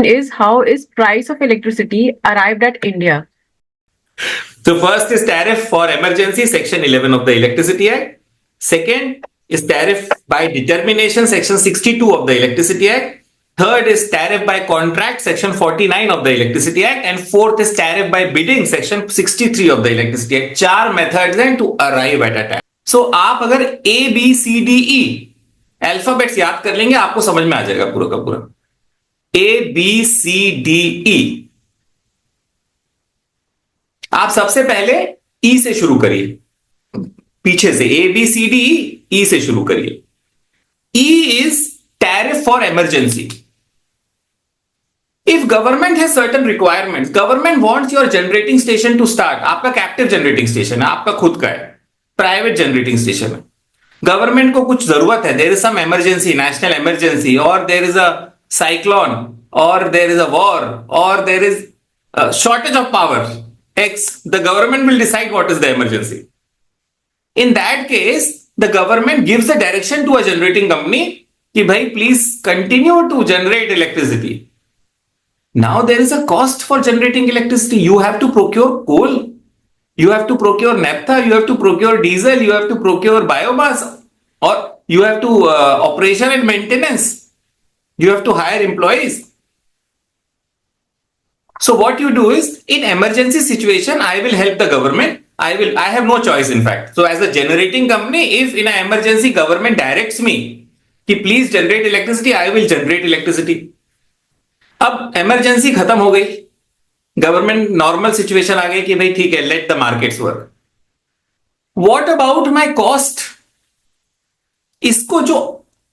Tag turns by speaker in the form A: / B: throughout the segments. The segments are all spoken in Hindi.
A: is how is price of electricity arrived at India?
B: So first is tariff for emergency, section 11 of the Electricity Act. Second is tariff by determination, section 62 of the Electricity Act. Third is tariff by contract, section 49 of the Electricity Act. And fourth is tariff by bidding, section 63 of the Electricity Act. 4 methods हैं to arrive at a tariff. So आप अगर A, B, C, D, E alphabets याद कर लेंगे, आपको समझ में आ जाएगा पूरा का पूरा. A, B, C, D, E. आप सबसे पहले ई से शुरू करिए, पीछे से ए बी सी डी ई से शुरू करिए. E is tariff for emergency. If government has certain requirements, government wants your generating station to start. आपका कैप्टिव जनरेटिंग स्टेशन है, आपका खुद का है, प्राइवेट जनरेटिंग स्टेशन है. गवर्नमेंट को कुछ जरूरत है, there is some emergency, national emergency, और देयर इज अ साइक्लोन, और देयर इज अ वॉर, और there is shortage of power X, the government will decide what is the emergency. In that case, the government gives the direction to a generating company कि भाई please continue to generate electricity. Now there is a cost for generating electricity. You have to procure coal, you have to procure naphtha, you have to procure diesel, you have to procure biomass, or you have to operation and maintenance. You have to hire employees. So what you do is, in emergency situation, I will help the government. I have no choice in fact. So as a generating company, if in an emergency government directs me कि please generate electricity, I will generate electricity. अब emergency खत्म हो गई, government normal situation आ गई कि भाई ठीक है, let the markets work. What about my cost? इसको जो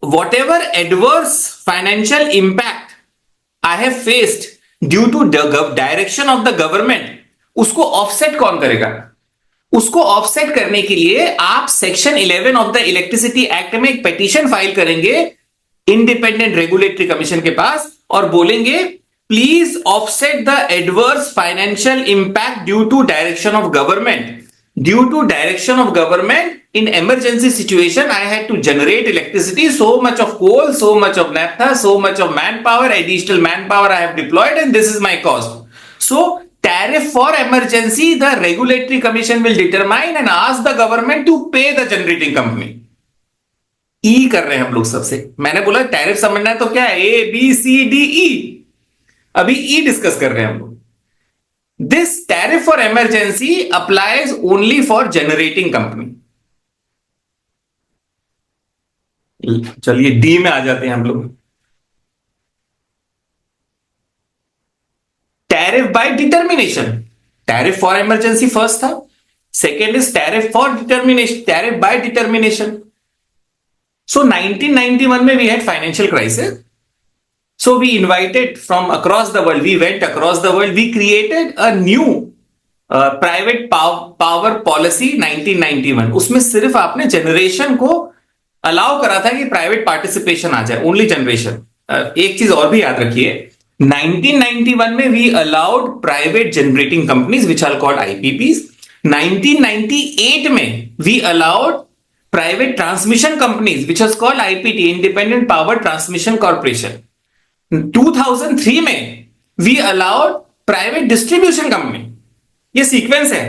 B: whatever adverse financial impact I have faced due to direction of the government, उसको ऑफसेट कौन करेगा? उसको ऑफसेट करने के लिए आप section 11 of the electricity act में एक पिटीशन फाइल करेंगे इंडिपेंडेंट रेगुलेटरी कमीशन के पास और बोलेंगे please offset the adverse financial impact due to direction of government. Due to direction of government, in emergency situation, I had to generate electricity, so much of coal, so much of naphtha, so much of manpower, additional manpower I have deployed, and this is my cost. So, tariff for emergency, the regulatory commission will determine and ask the government to pay the generating company. E कर रहे हैं हम लोग सबसे. मैंने बोला टैरिफ समझना है तो क्या है? A, B, C, D, E. अभी E डिस्कस कर रहे हैं हम लोग. This tariff for emergency applies only for generating company. चलिए डी में आ जाते हैं हम लोग. Tariff by determination. Tariff for emergency first था, second is tariff for determination, tariff by determination. So 1991 में we had financial crisis. So we invited from across the world, we went across the world, we created a new private power policy 1991. उसमें सिर्फ आपने जनरेशन को अलाउ करा था कि प्राइवेट पार्टिसिपेशन आ जाए, ओनली जनरेशन. एक चीज और भी याद रखिए, 1991 में we allowed private generating companies which are called IPPs. 1998 में we allowed private transmission companies which is called IPT, independent power transmission corporation. 2003 में we allowed private distribution company. ये सीक्वेंस है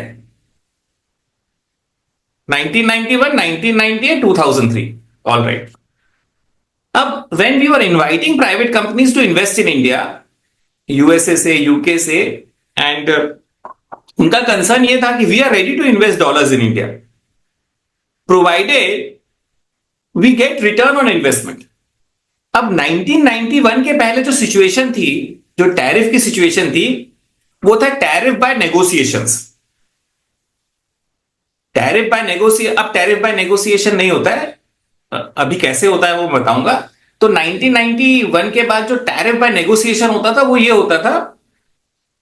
B: 1991, 1998, 2003. All right. अब when we were inviting private companies to invest in India, USA से, यूके से, एंड उनका कंसर्न ये था कि we are ready to invest dollars in India provided we get return on investment. अब 1991 के पहले जो सिचुएशन थी, जो टैरिफ की सिचुएशन थी, वो था tariff by negotiations. Tariff by अब टैरिफ बाय नेगोशिएशन नहीं होता है. अभी कैसे होता है वो बताऊंगा. तो 1991 के बाद जो टैरिफ बाय नेगोशिएशन होता था वो ये होता था,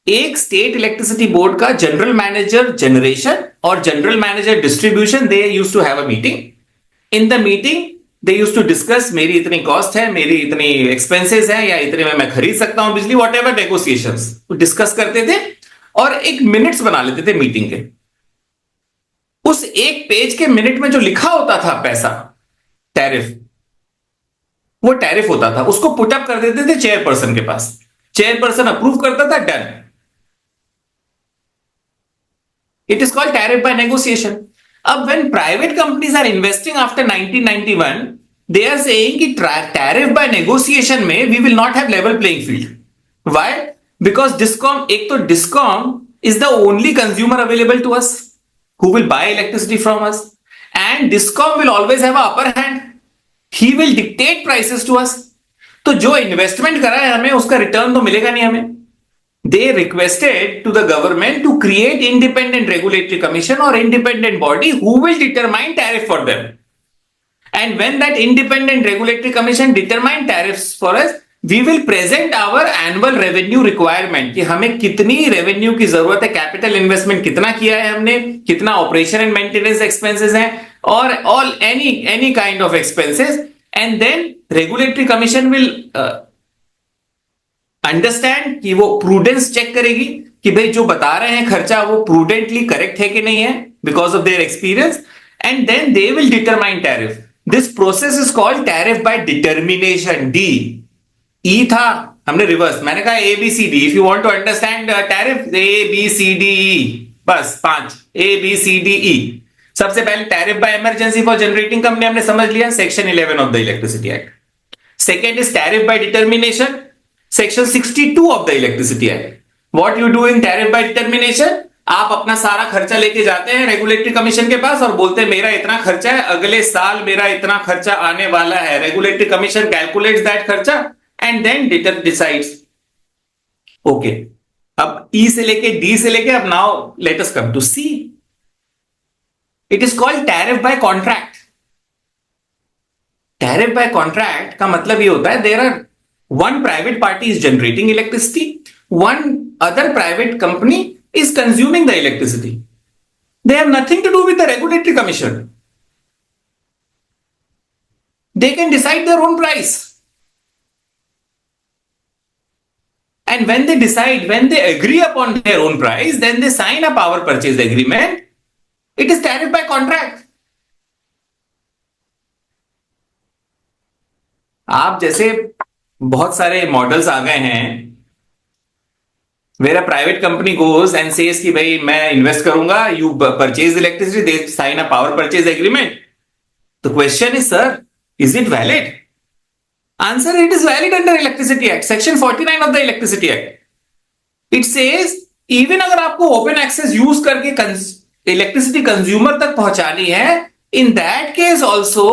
B: एक स्टेट इलेक्ट्रिसिटी बोर्ड का जनरल मैनेजर जनरेशन और general manager distribution, they used to have a meeting. In the meeting they used to discuss मेरी इतनी कॉस्ट है, मेरी इतनी एक्सपेंसेस है, या इतने में मैं खरीद सकता हूं बिजली, वॉट एवर नेगोशिएशंस डिस्कस करते थे और एक मिनट्स बना लेते थे मीटिंग के. उस एक पेज के मिनट में जो लिखा होता था पैसा, टैरिफ, वो टैरिफ होता था. उसको पुटअप कर देते थे चेयरपर्सन के पास. चेयरपर्सन अप्रूव करता था, done. It is called tariff by negotiation. अब when private companies are investing after 1991, they are saying कि tariff by negotiation में we will not have level playing field. Why? Because DISCOM, एक तो DISCOM is the only consumer available to us who will buy electricity from us, and DISCOM will always have an upper hand. He will dictate prices to us. तो जो इन्वेस्टमेंट करा है हमें उसका रिटर्न तो मिलेगा नहीं हमें. They requested to the government to create independent regulatory commission or independent body who will determine tariff for them. And when that independent regulatory commission determine tariffs for us, we will present our annual revenue requirement कि हमें कितनी रेवेन्यू की जरूरत है, कैपिटल इन्वेस्टमेंट कितना किया है हमने, कितना ऑपरेशन एंड मेंटेनेंस एक्सपेंसेस हैं, और all any kind of expenses. And then regulatory commission will understand कि वो प्रूडेंस चेक करेगी कि भाई जो बता रहे हैं खर्चा वो प्रूडेंटली करेक्ट है कि नहीं है because of their experience, and then they will determine tariff. This process is called tariff by determination. D E था, हमने रिवर्स, मैंने कहा A B C D. If you want to understand tariff, A B C D E, बस 5 A B C D E. सबसे पहले tariff by emergency for generating company हमने समझ लिया, section 11 of the electricity act. Second is tariff by determination, section 62 of the electricity act. What you do in tariff by determination, आप अपना सारा खर्चा लेके जाते हैं रेगुलेटरी कमीशन के पास और बोलते हैं मेरा इतना खर्चा है, अगले साल मेरा इतना खर्चा आने वाला है. रेगुलेटरी कमीशन कैलकुलेट्स दैट खर्चा एंड देन डिसाइड्स. ओके, अब ई से लेके डी से लेके अब now let us come to see. It is called tariff by contract. Tariff by contract का मतलब ये होता है there are one private party is generating electricity, one other private company is consuming the electricity. They have nothing to do with the regulatory commission. They can decide their own price. And when they decide, when they agree upon their own price, then they sign a power purchase agreement. It is tariff by contract. आप जैसे बहुत सारे मॉडल्स आ गए हैं where a private company goes and says कि भाई मैं इन्वेस्ट करूंगा, you purchase electricity, they sign a power purchase agreement. The question is sir, is it valid? Answer, it is valid under electricity act, section 49 of the electricity act. It says even अगर आपको ओपन एक्सेस यूज करके इलेक्ट्रिसिटी कंज्यूमर तक पहुंचानी है, in that case also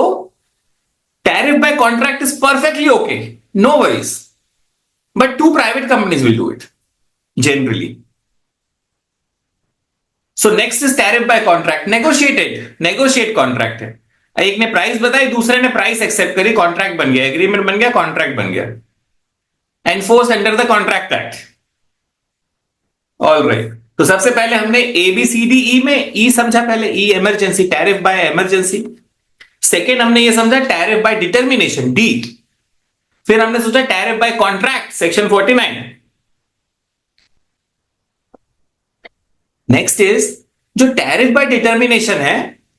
B: tariff by contract is perfectly okay, no worries. But 2 private companies will do it generally. So next is tariff by contract, negotiate contract है. एक ने प्राइस बताई, दूसरे ने प्राइस एक्सेप्ट करी, कॉन्ट्रैक्ट बन गया, एग्रीमेंट बन गया, कॉन्ट्रैक्ट बन गया. Enforce under the contract act. All right. तो सबसे पहले हमने ए बी सी डी ई में ई समझा, पहले E emergency, tariff by emergency. Second हमने ये समझा टैरिफ बाय डिटर्मिनेशन, डी. फिर हमने सोचा tariff by contract, section 49. Next is जो टैरिफ बाय डिटर्मिनेशन है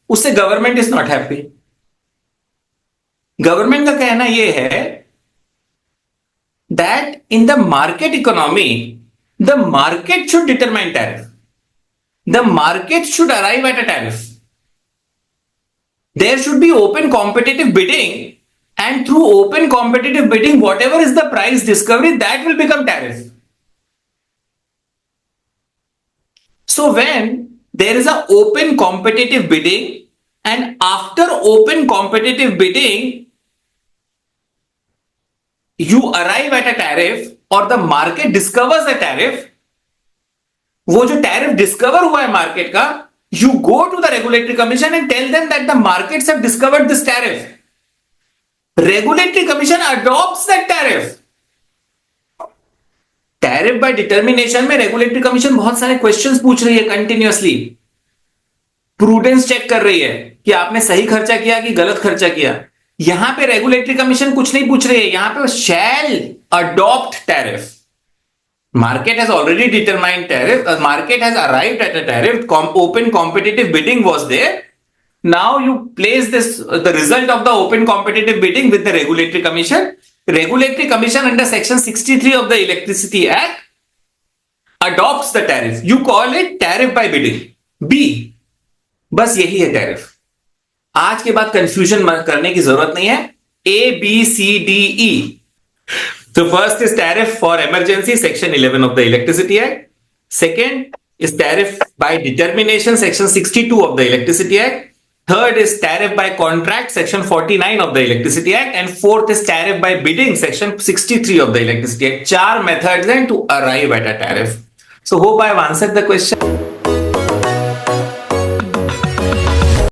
B: उससे government is not happy. Government का कहना यह है that in the market economy the market should determine tariff, the market should arrive at a tariff. There should be open competitive bidding, and through open competitive bidding, whatever is the price discovery, that will become tariff. So when there is a open competitive bidding, and after open competitive bidding, you arrive at a tariff or the market discovers a tariff, वो जो tariff discover हुआ है market का, you go to the regulatory commission and tell them that the markets have discovered this tariff. Regulatory commission adopts that tariff. Tariff by determination में regulatory commission बहुत सारे questions पूछ रही है continuously. Prudence check कर रही है कि आपने सही खर्चा किया कि गलत खर्चा किया. यहां पे regulatory commission कुछ नहीं पूछ रही है, यहां पे shall adopt tariff. Market has already determined tariff. Market has arrived at a tariff. Open competitive bidding was there. Now you place this the result of the open competitive bidding with the regulatory commission, Regulatory Commission under Section 63 of the Electricity Act adopts the tariff. You call it tariff by bidding. B. बस यही है टैरिफ. आज के बाद कंफ्यूजन करने की जरूरत नहीं है. A, B, C, D, E. So first is tariff for emergency, Section 11 of the Electricity Act. Second is tariff by determination, Section 62 of the Electricity Act. Third is tariff by contract, Section 49 of the Electricity Act. And fourth is tariff by bidding, Section 63 of the Electricity Act. 4 methods हैं to arrive at a tariff. So hope I have answered the question.